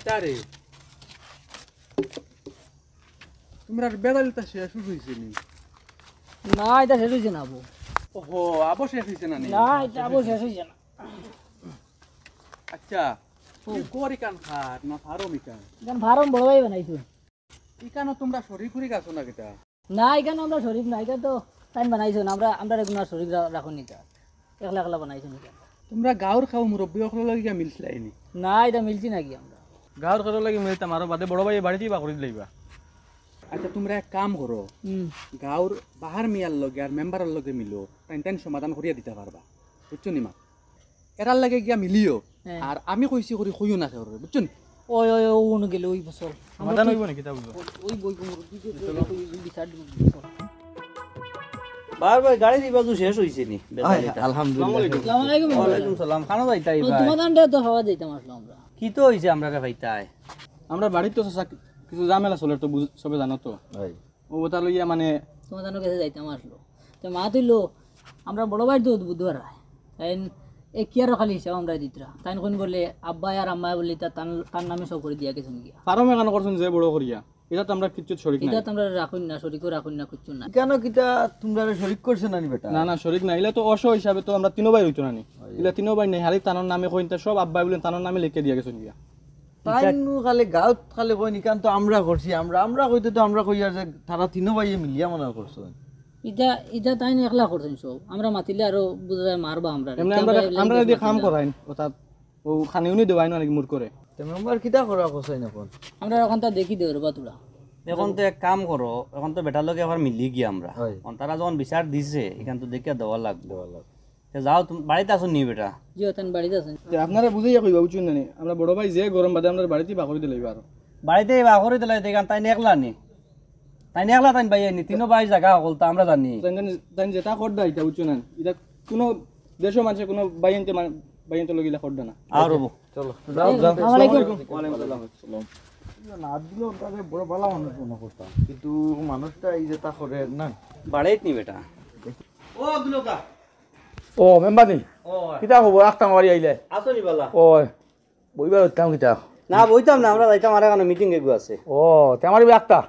কিতারে তোমরা বেদালটা শেষ হইছে নি না এটা শেষ হইছে না আবু ওহো আবো শেষ হইছে না নি না এটা আবু শেষ হইছে না আচ্ছা তুই কোরি কান খাট না ফারম ইকান গান ফার্ম বড় ভাই বানাইছো ইকানো তোমরা শরীর করে গেছো না কিতা না এখানে আমরা শরীর না এটা তো টাইম বানাইছো না আমরা রেগুলার শরীর রাখুন নিতা একলা একলা বানাইছো না তোমরা গাঁর খাও মুরব্বী সকল লাগি মিলছিলাইনি না এটা মিলছি নাকি আমরা গাঁর ঘর লাগি মিলতাম আর বাদে বড় ভাই বাড়িতেই বা করে দিলাইবা আচ্ছা তোমরা এক কাম করো গাঁর বাহার মিয়ার লগে আর মেম্বারের লগে মিলো টাইন সমাধান করিয়া দিতে পারবা বুঝছো নি মা এরার লাগে গিয়া মিলিও আর আমি কইছি করি কইও না খেয়ে বুঝছো নি ওই ওই ওন গেল ওই বছর সমাধান হইব নাকি তা বুঝো ওই বই মুরগি বিচার দিব বারবার গাড়ি দিবা তো শেষ হইছে নি আলহামদুলিল্লাহ আসসালামু আলাইকুম ওয়ালাইকুম সালাম খানা যাইতাই ভাই তোমাদের তো হওয়া যাইতাম আসলো আমরা কি তো হইছে আমরা রে ভাইতাই আমরা বাড়িতে তো কিছু ঝামেলা চলে তো সবে জানো তো ও বতা লইয়া মানে তোমাদের কাছে যাইতাম আসলো তো মা তুইলো আমরা বড় ভাই তো বুধবার তাই এই কি আর খালি হিসাব আমরা দিতরা তাই কোন বলে আব্বা আর আম্মা বলি তার নামে সব করে দিয়া গেছেন গিয়া ফারমে কেন করছেন যে বড় করিয়া এটা তো আমরা কিচ্ছু শরীক নাই এটা তোমরা রাখুন না শরীকও রাখুন না কিচ্ছু না কেন কিটা তোমরা শরীক করছ না নি বেটা না না শরীক না ইলা তো অস হিসাবে তো আমরা তিনো ভাই হইতো না নি ইলা তিনো ভাই নাই হালি তানোর নামে কইনতা সব আব্বা বলেন তানোর নামে লিখে দিয়া গেছেন গিয়া তাই নু খালি গাঁত খালি কই নি কারণ তো আমরা করছি আমরা কইতে তো আমরা কইয়া যে তারা তিনো ভাইয়ে মিলিয়া মনে করছো এটা তাই না একলা করছেন সব আমরা মাতিলে আরো বুঝা যায় মারবা আমরা এমনি আমরা যদি কাম করাইন অর্থাৎ ও খানি উনি দেবাই না নাকি মুর করে তে মেম্বার কিটা করা কইছাই না কোন আমরা এখন তা দেখি দেব বা তোরা এখন তো এক কাম করো এখন তো বেটার লগে আবার মিলি গিয়ে আমরা তারা যখন বিচার দিছে এখান তো দেখিয়া দেওয়া লাগবে যাও তুমি বাড়িতে আসো নি বেটা জি ওতেন বাড়িতে আছেন আপনারা বুঝাইয়া কইবা বুঝুন না আমরা বড় ভাই যে গরম বাদে আমরা বাড়িতে বাকরি দিলাইবা আর বাড়িতে বাকরি দিলাই দেখান তাই একলা নি তাই একলা তাই ভাই নি তিনো ভাই জায়গা হল তো আমরা জানি তাই যেটা করদা এটা বুঝুন না এটা কোনো দেশও মানুষে কোনো বাইনতে লগিলা করদা না আর হবো চলো যাও যাও আসসালামু আলাইকুম না দিলেও তাদের বড় ভালো মানুষ মনে করতাম কিন্তু মানুষটা এই যে তা করে না বাড়িতে নি বেটা ও দুলোকা ও মেম্বার নি কিতা হবো একটা মারি আইলে আসো নি বালা ও বইবার উঠতাম কিতা না বইতাম না আমরা যাইতাম আর এখন মিটিং এগু আছে ও তেমারি একটা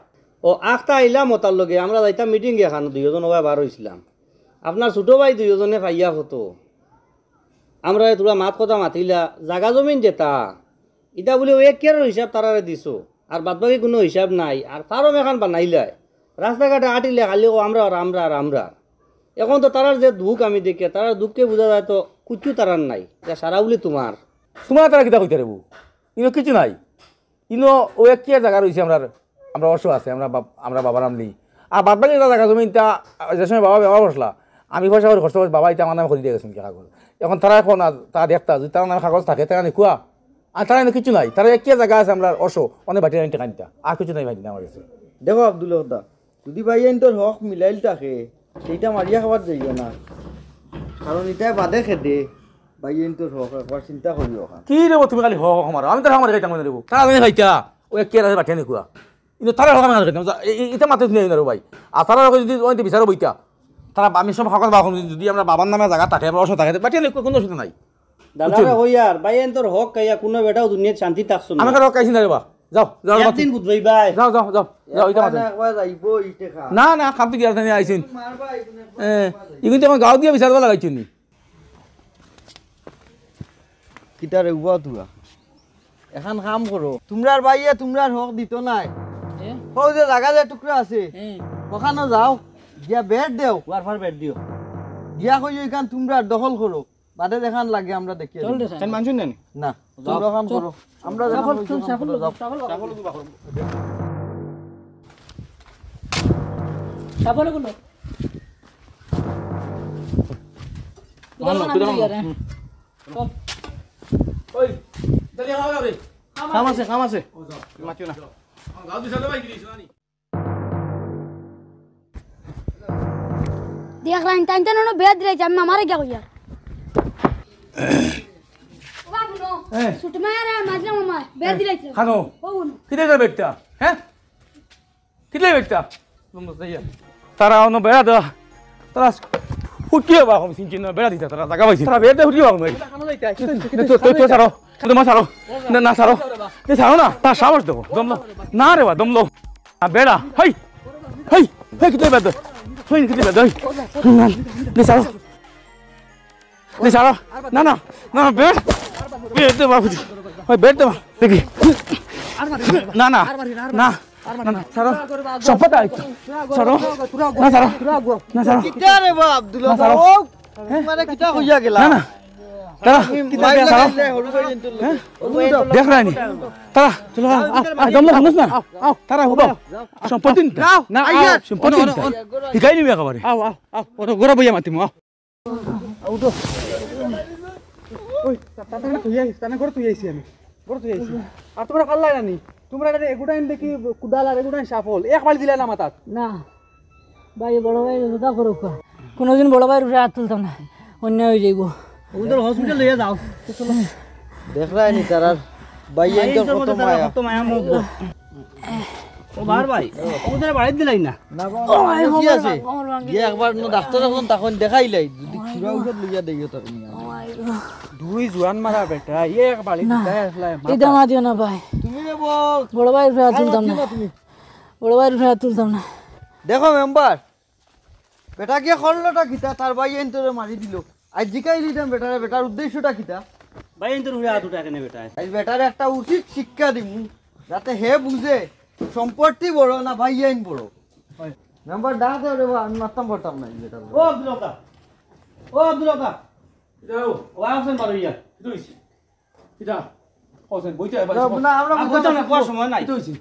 ও আখটা আইলাম ওতার লগে আমরা যাইতাম মিটিং এখন দুইজন ওয়া বার হইছিলাম আপনার ছোট ভাই দুইজনে পাইয়া হতো আমরা তোরা মাত কথা মাতিলা জাগা জমিন যেতা এটা বলে ও এক কেয়ারের হিসাব তারারে দিছো আর বাদ বাকি কোনো হিসাব নাই আর ফার্ম এখন বানাইলাই রাস্তাঘাটে আটিলে খালি আমরা আর আমরা আর আমরা এখন তো তারার যে দুঃখ আমি দেখি তারার দুঃখকে বোঝা যায় তো কুচু তারার নাই সারা বলি তোমার তারা কিতা কইতে রেবু ইনো কিছু নাই ইনো ও এক কি জায়গা রয়েছে আমরা অর্শ আছে আমরা বাবার নাম নিই আর বাদ বাকি জায়গা জমিন তা যে সময় বাবা ব্যবহার করছিলা আমি পয়সা করে খরচ বাবা এটা আমার নামে করে দিয়ে গেছেন কি কাগজ এখন তারা এখন তা দেখতা যদি তার নামে কাগজ থাকে তারা নিকুয়া আর তারা কিছু নাই তারা এক জায়গা আছে আমরা অর্শ অনেক বাটি টাকা নিতা আর কিছু নাই বাটি আমার কাছে দেখো আব্দুল হদা যদি ভাই তোর হক মিলাইল থাকে সেইটা মারিয়া খাবার যাইও না কারণ এটা বাদে খেদে ভাই তোর হক একবার চিন্তা করিও কি রেবো তুমি খালি হক আমার আমি তার আমার খাইতাম রেবো তারা আমি খাইতা ও এক আছে বাটি নিকুয়া কিন্তু তারা হক আমি খাইতাম এটা মাত্র শুনে না ভাই আর তারা যদি ওই বিচারো বইতা তারা আমি সব হক বাখন যদি আমরা বাবার নামে জায়গা থাকে অর্শ থাকে বাটি নিকুয়া কোনো অসুবিধা নাই দাদা হইয়ার ভাই তোর হক কাইয়া কোনো বেটাও দুনিয়াত শান্তি থাকছো না আমাকে হক কাইছি না রে বা যাও যাও একদিন বুঝবাই ভাই যাও যাও যাও যাও এটা মাত্র একবার যাইব ইতে খা না না খাম তো গিয়া জানি আইছেন মারবা এখানে কিন্তু আমার গাঁও দিয়ে বিচারবা লাগাইছেন নি কিটারে উবা তুয়া এখন কাম করো তোমরার ভাইয়ে তোমরার হক দিত নাই ও যে জায়গা যে টুকরা আছে ওখানে যাও গিয়া বেড দেও ওয়ারফার বেড দিও গিয়া কই এখান তোমরা দখল করো বাদে দেখান লাগে আমরা দেখি চল রে তাই মানছুন না না তোমরা কাম করো আমরা সাফল যখন সাফল যাও সাফল গুলো ওই দালি খাও রে কাম আছে মাতিও না গাঁও বিচারলে ভাই কি দিছ না देख रहा इंसान तो ना बेद रहे जब हमारे क्या हुआ बाबू नो सुट में आ रहा है मतलब मामा बेद रहे थे खानो बाबू नो कितने बेटा हैं कितने बेटा तुम बताइए तारा उन्होंने बेड़ा दो तारा हुटिया बाहर हम सिंचिन बेड़ा दिया तारा जगह वही तारा बेड़ा हुटिया बाहर में तो सारो ना सारो ছাড়ো না তার সাহস দেবো দমলো না রে বা দমলো বেড়া হাই হাই হাই কিতে বেদ হই কিতে বেদ হই নে ছাড়ো না না না বেড বেড দে বাবু ওই বেড দে দেখি না না না না না ছাড়ো সম্পদ আইতো ছাড়ো না ছাড়ো না ছাড়ো কিটা রে বা আব্দুল্লাহ ও মানে কিটা হইয়া গেলা না না তারা মোবাইল লাগাইলে হলু করে দিন দেখ রানি তারা চলো দমলো শুনছ না তারা হবো সম্পত্তি না সম্পত্তি শিকাই নিবি একেবারে আও আও আও ওটা গোরা বইয়া মাতিম আও ওই তাতে তুই আইস তানে করে তুই আইছি আমি করে তুই আইছি আর তোমরা কাল্লাই রানি তোমরা এগুটাইন দেখি কুদাল আর এগুটাইন সাফল এক বাড়ি দিলে না মাথাত না ভাই বড় ভাই কথা করো কোনোদিন বড় ভাইয়ের উপরে হাত তুলতাম না অন্যায় হয়ে যাইব ওদের হসপিটাল লইয়া যাও দেখ রানি তারার ভাইয়া ইনকার কত মায়া ও বার ভাই ওদের বাড়ি দিলাই না না কি আছে যে একবার ন ডাক্তার এখন তখন দেখাইলাই যদি খিরা ঔষধ লইয়া দেইও তার মিয়া দুই জোয়ান মারা বেটা এক বাড়ি দিতে আসলে এটা মা দিও না ভাই তুমি রে বড় ভাইয়ের উপরে হাত তুলতাম না বড় ভাইয়ের উপরে হাত তুলতাম না দেখো মেম্বার বেটা কে করলোটা কিতা তার ভাই এন তোরে মারি দিল আজ জিকাই দিতাম বেটারে বেটার উদ্দেশ্যটা কিতা ভাই এনতর হুড়ে হাত উঠা কেনে বেটা আজ বেটারে একটা উচিত শিক্ষা দিমু যাতে হে বুঝে সম্পত্তি বড় না ভাই আইন বড় মেম্বার ডাক দেও রে বা আমি মারতাম পড়তাম না বেটার ও আব্দুল হক ও আব্দুল হক ও আসেন বারো ইয়া হইছে কিটা হোসেন বইতে না আমরা বুঝতাম না কোয়ার সময় নাই কি হইছে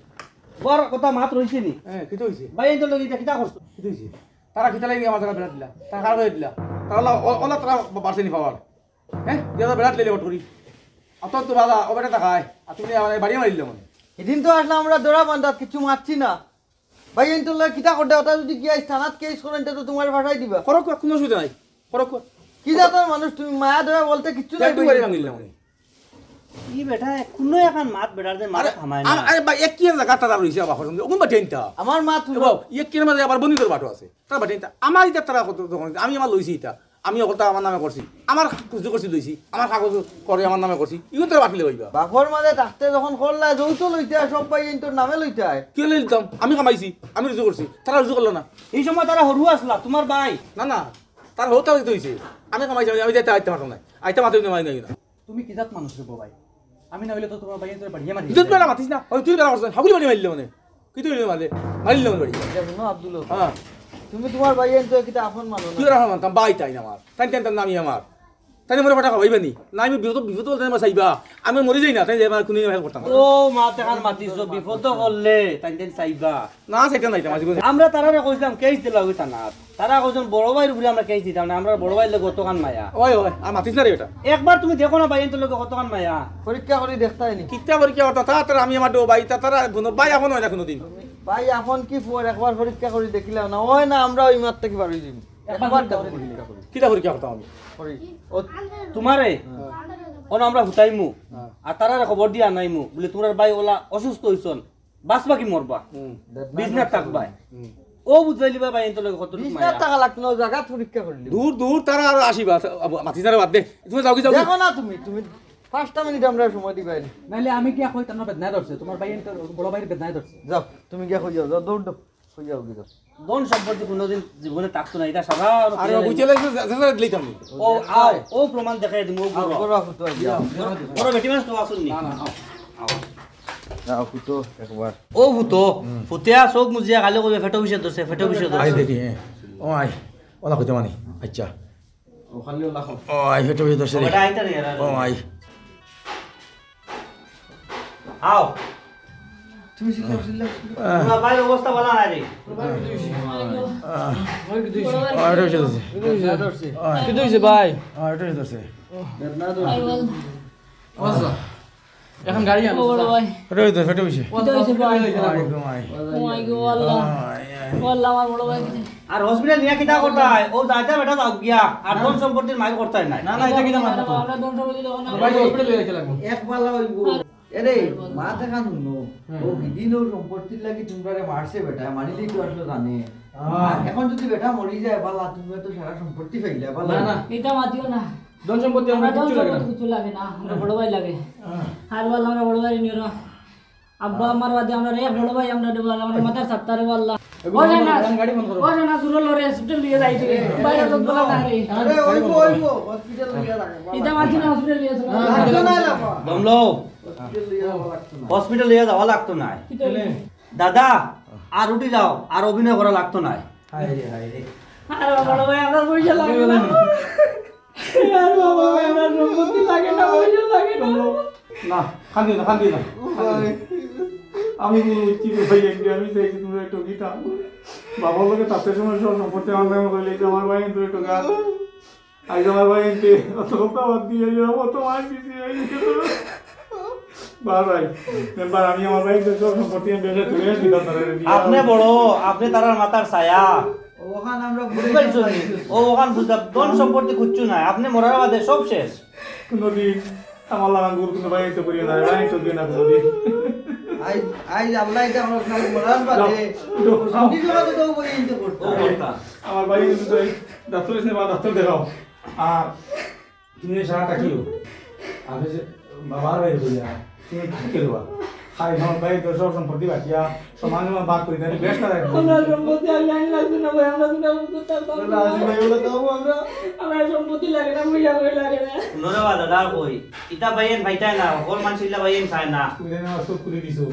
বড় কথা মাত রইছে নি হ্যাঁ কি হইছে ভাই এনতর লগি কিটা করছো কি হইছে তারা খিতা লাগি আমার জায়গা বেড়া দিলা তারা কার হয়ে দিলা তারা ওলা তারা বাড়ছে নি পাওয়ার হ্যাঁ দিয়া বেড়া দিলে বট করি অত তো বাবা ও বেটা খায় আর তুমি আমার বাড়ি মারিলে মানে এদিন তো আসলাম আমরা দৌড়া বান্ধাত কিছু মারছি না ভাই এন তোর কিতা করতে ওটা যদি গিয়ে থানাত কেস করেন তো তোমার ভাষাই দিবা করক কোনো অসুবিধা নাই করক কি জাতো মানুষ তুমি মায়া ধরে বলতে কিচ্ছু নাই একটু বাড়ি ভাঙিলে মানে ই বেটা কোনো এখন মাত বেটার যে মারা থামায় না আরে ভাই এক কি জায়গা তারা রইছে আবার হরম ওগুন বাটেনটা আমার মা তুমি বাবু এক কি মাঝে আবার বন্ধুদের বাটো আছে তারা বাটেনটা আমার ইটা তারা কত আমি আমার লইছি এটা আমি অকলটা আমার নামে করছি আমার কুজু করছি লইছি আমার কাগজ করে আমার নামে করছি ইগুন তারা বাকিলে হইবা বাঘর মাঝে থাকতে যখন করলা যৌথ লইতে হয় সব ভাই এন তোর নামে লইতে হয় কি লইতাম আমি কামাইছি আমি রুজু করছি তারা রুজু করলো না এই সময় তারা হরু আসলা তোমার ভাই না না তার হতে হইতে হইছে আমি কামাইছি আমি যাইতে আইতে পারতাম না আইতে মাতে মাই নাই না তুমি কি জাত মানুষ রে ভাই আমি না হইলে তো তোমার ভাই তোর বাড়িয়ে মারি তুই বেলা মাতিস না ওই তুই বেলা করছিস হাগুলি বাড়ি মারিলে মানে কি তুই মারিলে মানে বাড়ি শুনো আব্দুল হ্যাঁ তুমি তোমার ভাই এন তো কিতা আপন মানুষ তুই রাখা মানতাম বাই তাই না আমার তাই তেন নামি আমার তাই মরে ফাটা খাওয়াইবা নি না আমি বিপদ বিপদ বলতে আমার চাইবা আমি মরে যাই না তাই আমার কোনো হেল্প করতাম ও মা তেখান মাতিছো বিপদ করলে তাই দেন চাইবা না সেটা নাই আমার আমরা তারারে কইছিলাম কেস দিলা হইতা না তারা কইছেন বড় ভাইয়ের উপরে আমরা কেস দিতাম না আমরা বড় ভাইয়ের লোক কতখান মায়া ওই ওই আর মাতিস না রে এটা একবার তুমি দেখো না ভাই এনতর লোক কতখান মায়া পরীক্ষা করে দেখতাই নি কিতা পরীক্ষা করতা তারা আমি আমার বাই তারা বাই এখন হয় না কোনোদিন ভাই এখন কি পর একবার পরীক্ষা করে দেখিলাম না ওই না আমরা ওই মাত্র কি পারি দিন একবার কিতা পরীক্ষা করতাম আমি ও তোমারে অন আমরা হুতাইমু আর তারারে খবর দিয়া নাইমু বলে তোমার ভাই ওলা অসুস্থ হইছন বাঁচবা কি মরবা বিজনেস থাকবা ও বুঝাইলিবা ভাই এনতর লোক কত মায়া টাকা লাগতো না জায়গা পরীক্ষা করলি দূর দূর তারা আর আসিবা মাতিস না বাদ দে তুমি যাও কি যাও দেখো না তুমি তুমি 5টা মিনিট আমরা সময় দিবাই নাইলে আমি কি কই তোমার বেদনা ধরছে তোমার ভাই তোর বড় ভাইয়ের বেদনা ধরছে যাও তুমি গিয়ে কই যাও যাও দৌড় দাও কই যাও গিয়ে বন সম্পর্কে কোনোদিন জীবনে থাকতো না এটা সারা আর বুঝতে লাগছে জানা দিলাম ও আও ও প্রমাণ দেখাই দিমু ও বড় বড় ফুটো যাও বড় বেটি মানুষ তো আসুননি যাও ফুটো একবার ও ভূতো ফুটিয়া চোখ মুজিয়া কালি কবে ফেটো বিষয় ধরছে ফেটো বিষয় আই ধরছে দেখি ও আই ওলা কইতে মানি আচ্ছা ও খালি ওলা খাও ও আই হেটো হয়ে দছে রে বেটা আইতা রে ও আই আও তুমি শিখলাম তোমার ভাই অবস্থা ভালো না রে আর হয়ে দছে কি হইছে ভাই আর হয়ে দছে এখন গাড়ি আনো বড় ভাই হেটো হয়ে দছে হেটো হইছে কিটা হইছে ভাই আই গো আই oh my God Allah Allah আমার বড় ভাই আর হসপিটাল নিয়া কিটা করতা হয় ও দাইতা বেটা যাও গিয়া আর কোন সম্পত্তির মাইক করতা নাই না না এটা কিনা মারতো আমরা দন্ড বলি দাও না ভাই হসপিটাল লইতে লাগবো এক বালা হইব এরে মা দেখা নুনো ও গিদিনো সম্পত্তির লাগি তোমরারে মারছে বেটা মারিলেই তো আসলে জানে এখন যদি বেটা মরি যায় বালা তুমি তো সারা সম্পত্তি ফেললে বালা না না এটা মাতিও না ধন সম্পত্তি আমরা আমরা কিচ্ছু লাগে না কিছু লাগে না আমরা বড় ভাই লাগে আর বল আমরা বড় ভাই নিও না আব্বা আমার বাদে আমরা এক বড় ভাই আমরা দেব আমরা মাথার সাত্তারে আল্লাহ ও জানা গাড়ি বন্ধ করো ও জানা সুরল রে হসপিটাল নিয়ে যাইতে বাইরে তো বলা না রে আরে ওইবো হসপিটাল লিয়া লাগে এটা মাঝে না হসপিটাল নিয়ে যাও লাগতো না লাগবা দমলো হসপিটাল লিয়া লাগতো না হসপিটাল লিয়ে যাওয়া লাগতো না দাদা আর উঠি যাও আর অভিনয় করা লাগতো না আর বড় ভাই আমরা পয়সা লাগে না আর বাবা ভাই আমরা সম্পত্তি লাগে না পয়সা লাগে না না খান্দি না আমি উচিত ভাই একদিন আমি চাইছি তুমি একটু গীতা বাবার লোকে তাতে সময় সব সম্পত্তি আমার নামে করলে আমার ভাই কিন্তু একটু গাছ আজ আমার ভাই কিন্তু অত কথা বাদ দিয়ে যাবো তোমার কিছু ভাই মেম্বার আমি আমার ভাই সব সম্পত্তি আমি বেড়ে তুলে দিতাম আপনি বড় আপনি তারার মাথার ছায়া ওখান আমরা বুঝতে ও ওখান বুঝতে কোন সম্পত্তি খুঁজছু না আপনি মরার বাদে সব শেষ কোনোদিন আমার লাগান গুরু কোনো ভাই তো করিয়ে না ভাই তো দিয়ে না কোনোদিন আই আল্লাহ এটা আমরা খালি বলার বাদে সত্যি জমা তো দাও বই ইনতে করতে আমার ভাই কিন্তু ডাক্তার এসে বা ডাক্তার দেখাও আর তুমি সারা থাকিও আমি যে বাবার ভাই বলি তুমি থাকে দেবা খাই আমার ভাই তো সব সম্পত্তি বাকিয়া সমান সমান ভাগ করে দেয় বেশ না আমরা সম্পত্তি আর লাইন লাগছে না ভাই আমরা তো আজি ভাই বলে দাও আমরা আমরা সম্পত্তি লাগে না পয়সা লাগে না নরবা দাদা কই ইটা বাইন ভাইটাই না ওর মানসিলা বাইন খায় না তুমি জানো আমার সব করে দিছো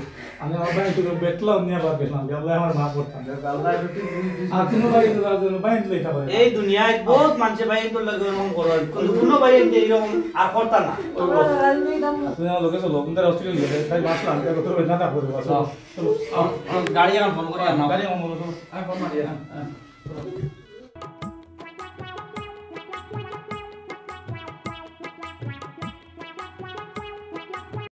আমি আমার ভাই তো বেটলা নিয়ে বার পেলাম আল্লাহ আমার মা করতাম আল্লাহ রুটি আর কোনো ভাই তো রাজু ভাই লইতা পারে এই দুনিয়ায় বহুত মানুষে বাইন তো লাগে এরকম করে কিন্তু কোনো বাইন এরকম আর করতা না আমরা রাজনীতি দাম তুমি আমার লোকে চলো কিন্তু অস্ট্রেলিয়া গেলে তাই বাসলাম এটা কত না তা করে বাসো চলো গাড়ি এখন ফোন করে না গাড়ি আমার মনে তো ফোন মারিয়া